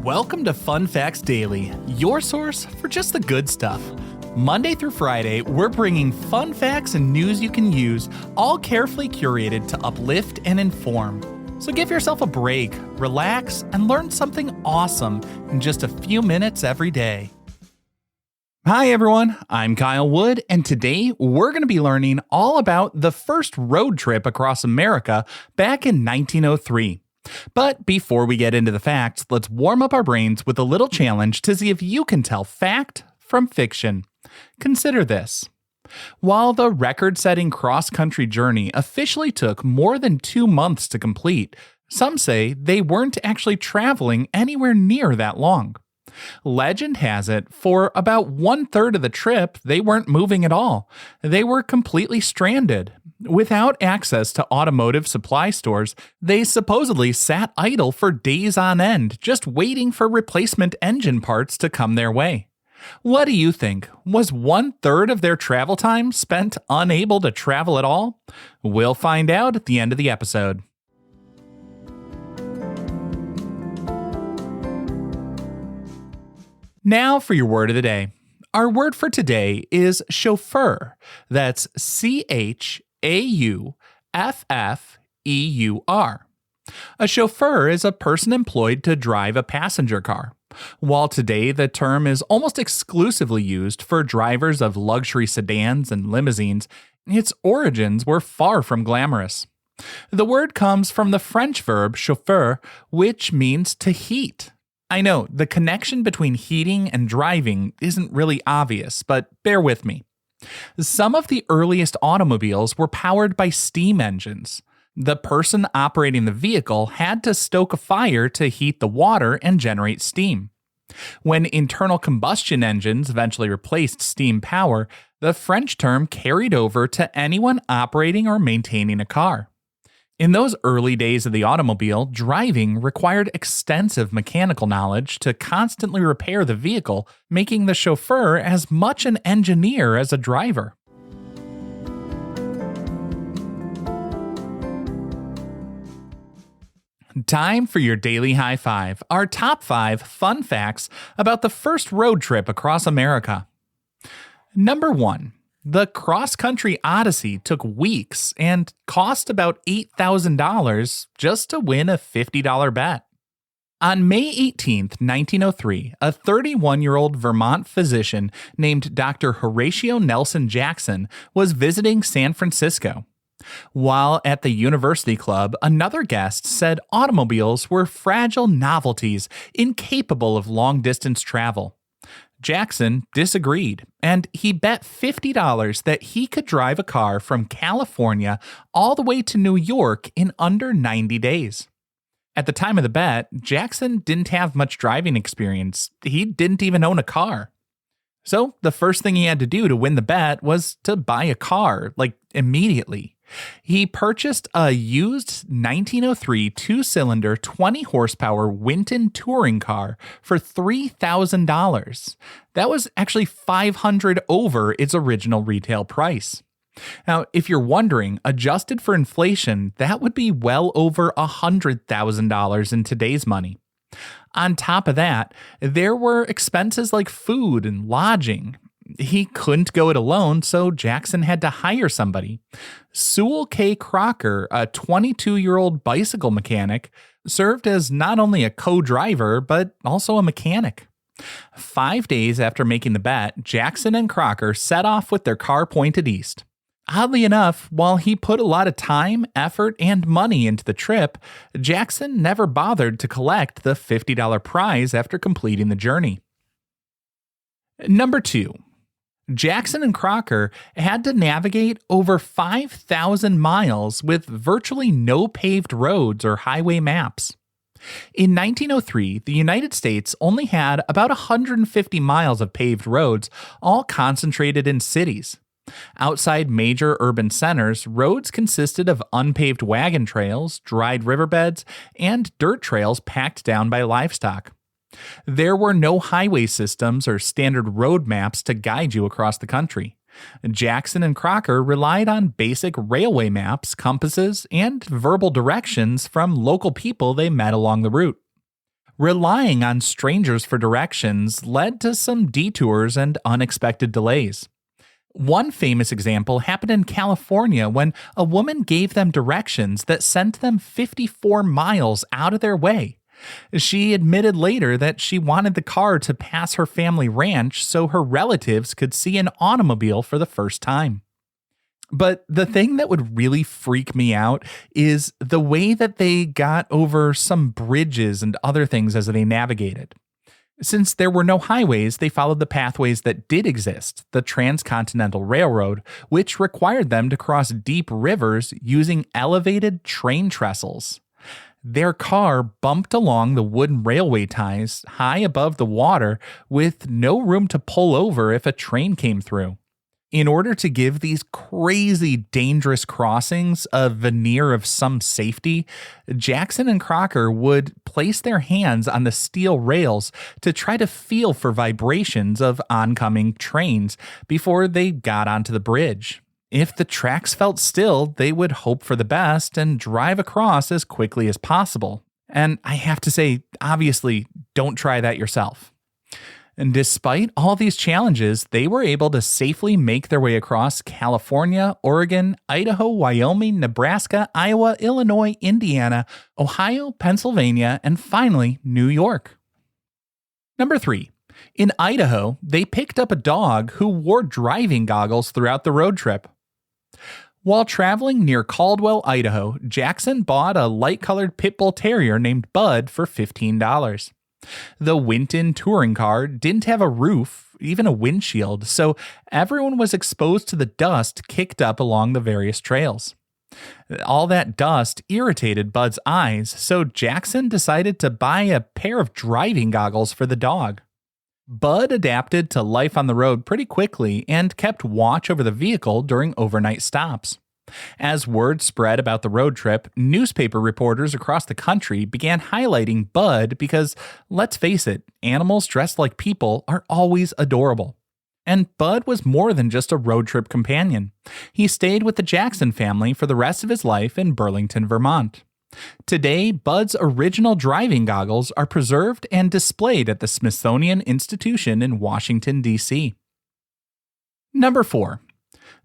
Welcome to Fun Facts Daily, your source for just the good stuff. Monday through Friday, we're bringing fun facts and news you can use, all carefully curated to uplift and inform. So give yourself a break, relax, and learn something awesome in just a few minutes every day. Hi everyone, I'm Kyle Wood, and today we're going to be learning all about the first road trip across America back in 1903. But before we get into the facts, let's warm up our brains with a little challenge to see if you can tell fact from fiction. Consider this. While the record-setting cross-country journey officially took more than 2 months to complete, some say they weren't actually traveling anywhere near that long. Legend has it, for about 1/3 of the trip, they weren't moving at all. They were completely stranded. Without access to automotive supply stores, they supposedly sat idle for days on end, just waiting for replacement engine parts to come their way. What do you think? Was 1/3 of their travel time spent unable to travel at all? We'll find out at the end of the episode. Now for your word of the day. Our word for today is chauffeur. That's CHAUFFEUR. A chauffeur is a person employed to drive a passenger car. While today the term is almost exclusively used for drivers of luxury sedans and limousines, its origins were far from glamorous. The word comes from the French verb chauffer, which means to heat. I know, the connection between heating and driving isn't really obvious, but bear with me. Some of the earliest automobiles were powered by steam engines. The person operating the vehicle had to stoke a fire to heat the water and generate steam. When internal combustion engines eventually replaced steam power, the French term carried over to anyone operating or maintaining a car. In those early days of the automobile, driving required extensive mechanical knowledge to constantly repair the vehicle, making the chauffeur as much an engineer as a driver. Time for your daily high five, our top 5 fun facts about the first road trip across America. Number 1. The cross-country odyssey took weeks and cost about $8,000 just to win a $50 bet. On May 18, 1903, a 31-year-old Vermont physician named Dr. Horatio Nelson Jackson was visiting San Francisco. While at the University Club, another guest said automobiles were fragile novelties incapable of long-distance travel. Jackson disagreed, and he bet $50 that he could drive a car from California all the way to New York in under 90 days. At the time of the bet, Jackson didn't have much driving experience. He didn't even own a car. So the first thing he had to do to win the bet was to buy a car, immediately. He purchased a used 1903 2-cylinder 20-horsepower Winton touring car for $3,000. That was actually $500 over its original retail price. Now, if you're wondering, adjusted for inflation, that would be well over $100,000 in today's money. On top of that, there were expenses like food and lodging. He couldn't go it alone, so Jackson had to hire somebody. Sewall K. Crocker, a 22-year-old bicycle mechanic, served as not only a co-driver, but also a mechanic. 5 days after making the bet, Jackson and Crocker set off with their car pointed east. Oddly enough, while he put a lot of time, effort, and money into the trip, Jackson never bothered to collect the $50 prize after completing the journey. Number 2. Jackson and Crocker had to navigate over 5,000 miles with virtually no paved roads or highway maps. In 1903, the United States only had about 150 miles of paved roads, all concentrated in cities. Outside major urban centers, roads consisted of unpaved wagon trails, dried riverbeds, and dirt trails packed down by livestock. There were no highway systems or standard road maps to guide you across the country. Jackson and Crocker relied on basic railway maps, compasses, and verbal directions from local people they met along the route. Relying on strangers for directions led to some detours and unexpected delays. One famous example happened in California when a woman gave them directions that sent them 54 miles out of their way. She admitted later that she wanted the car to pass her family ranch so her relatives could see an automobile for the first time. But the thing that would really freak me out is the way that they got over some bridges and other things as they navigated. Since there were no highways, they followed the pathways that did exist, the Transcontinental Railroad, which required them to cross deep rivers using elevated train trestles. Their car bumped along the wooden railway ties high above the water with no room to pull over if a train came through. In order to give these crazy dangerous crossings a veneer of some safety, Jackson and Crocker would place their hands on the steel rails to try to feel for vibrations of oncoming trains before they got onto the bridge. If the tracks felt still, they would hope for the best and drive across as quickly as possible. And I have to say, obviously, don't try that yourself. And despite all these challenges, they were able to safely make their way across California, Oregon, Idaho, Wyoming, Nebraska, Iowa, Illinois, Indiana, Ohio, Pennsylvania, and finally, New York. Number 3. In Idaho, they picked up a dog who wore driving goggles throughout the road trip. While traveling near Caldwell, Idaho, Jackson bought a light-colored pit bull terrier named Bud for $15. The Winton touring car didn't have a roof, even a windshield, so everyone was exposed to the dust kicked up along the various trails. All that dust irritated Bud's eyes, so Jackson decided to buy a pair of driving goggles for the dog. Bud adapted to life on the road pretty quickly and kept watch over the vehicle during overnight stops. As word spread about the road trip, newspaper reporters across the country began highlighting Bud because, let's face it, animals dressed like people are always adorable. And Bud was more than just a road trip companion. He stayed with the Jackson family for the rest of his life in Burlington, Vermont. Today, Bud's original driving goggles are preserved and displayed at the Smithsonian Institution in Washington, D.C. Number 4.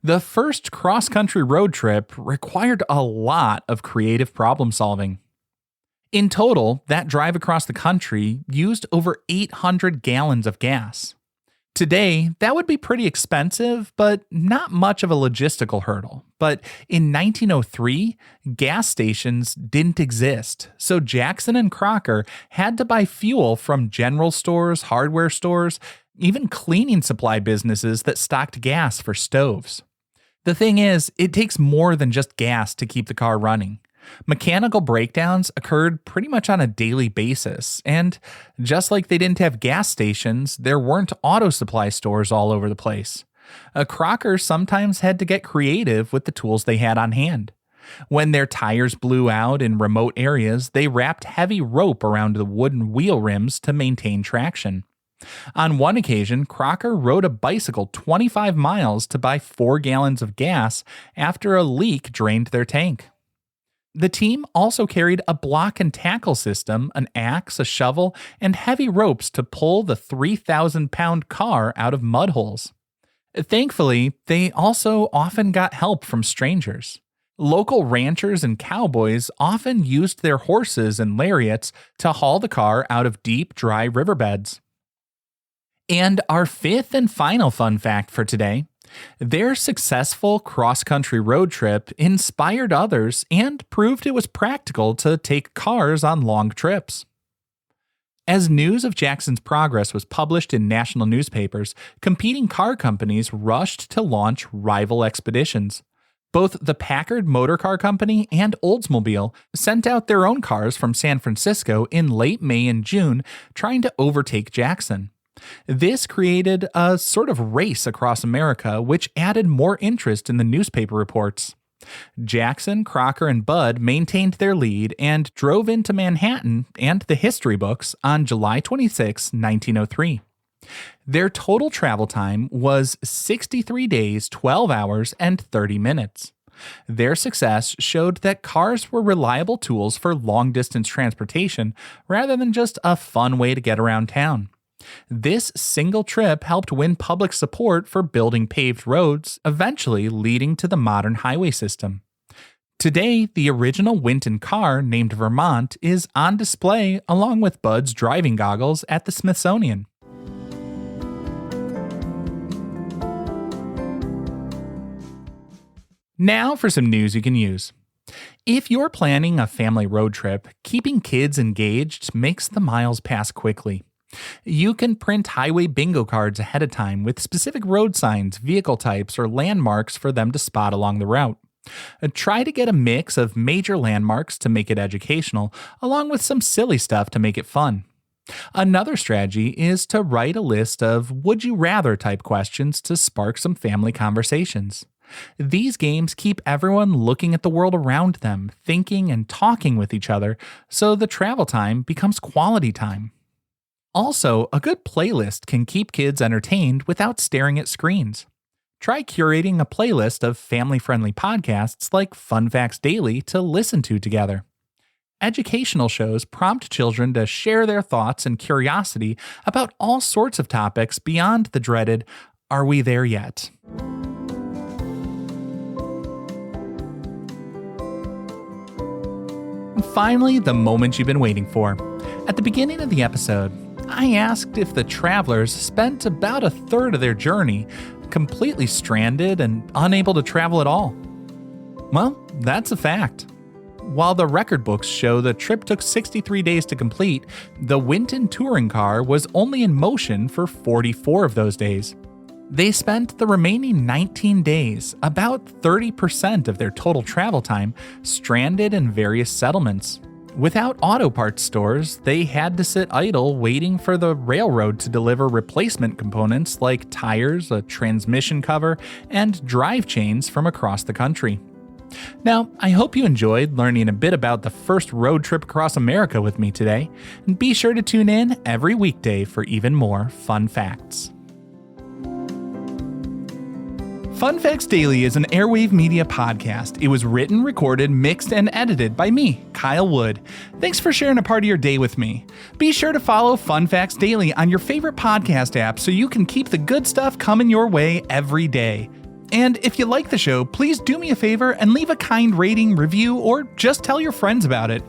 The first cross-country road trip required a lot of creative problem solving. In total, that drive across the country used over 800 gallons of gas. Today, that would be pretty expensive, but not much of a logistical hurdle. But in 1903, gas stations didn't exist, so Jackson and Crocker had to buy fuel from general stores, hardware stores, even cleaning supply businesses that stocked gas for stoves. The thing is, it takes more than just gas to keep the car running. Mechanical breakdowns occurred pretty much on a daily basis, and just like they didn't have gas stations, there weren't auto supply stores all over the place. Crocker sometimes had to get creative with the tools they had on hand. When their tires blew out in remote areas, they wrapped heavy rope around the wooden wheel rims to maintain traction. On one occasion, Crocker rode a bicycle 25 miles to buy 4 gallons of gas after a leak drained their tank. The team also carried a block and tackle system, an axe, a shovel, and heavy ropes to pull the 3,000-pound car out of mud holes. Thankfully, they also often got help from strangers. Local ranchers and cowboys often used their horses and lariats to haul the car out of deep, dry riverbeds. And our fifth and final fun fact for today: their successful cross-country road trip inspired others and proved it was practical to take cars on long trips. As news of Jackson's progress was published in national newspapers, competing car companies rushed to launch rival expeditions. Both the Packard Motor Car Company and Oldsmobile sent out their own cars from San Francisco in late May and June, trying to overtake Jackson. This created a sort of race across America, which added more interest in the newspaper reports. Jackson, Crocker, and Bud maintained their lead and drove into Manhattan and the history books on July 26, 1903. Their total travel time was 63 days, 12 hours, and 30 minutes. Their success showed that cars were reliable tools for long-distance transportation rather than just a fun way to get around town. This single trip helped win public support for building paved roads, eventually leading to the modern highway system. Today, the original Winton car, named Vermont, is on display along with Bud's driving goggles at the Smithsonian. Now for some news you can use. If you're planning a family road trip, keeping kids engaged makes the miles pass quickly. You can print highway bingo cards ahead of time with specific road signs, vehicle types, or landmarks for them to spot along the route. Try to get a mix of major landmarks to make it educational, along with some silly stuff to make it fun. Another strategy is to write a list of would you rather type questions to spark some family conversations. These games keep everyone looking at the world around them, thinking and talking with each other, so the travel time becomes quality time. Also, a good playlist can keep kids entertained without staring at screens. Try curating a playlist of family-friendly podcasts like Fun Facts Daily to listen to together. Educational shows prompt children to share their thoughts and curiosity about all sorts of topics beyond the dreaded, "Are we there yet?" Finally, the moment you've been waiting for. At the beginning of the episode, I asked if the travelers spent about a third of their journey completely stranded and unable to travel at all. Well, that's a fact. While the record books show the trip took 63 days to complete, the Winton touring car was only in motion for 44 of those days. They spent the remaining 19 days, about 30% of their total travel time, stranded in various settlements. Without auto parts stores, they had to sit idle waiting for the railroad to deliver replacement components like tires, a transmission cover, and drive chains from across the country. Now, I hope you enjoyed learning a bit about the first road trip across America with me today, and be sure to tune in every weekday for even more fun facts. Fun Facts Daily is an Airwave Media podcast. It was written, recorded, mixed, and edited by me, Kyle Wood. Thanks for sharing a part of your day with me. Be sure to follow Fun Facts Daily on your favorite podcast app so you can keep the good stuff coming your way every day. And if you like the show, please do me a favor and leave a kind rating, review, or just tell your friends about it.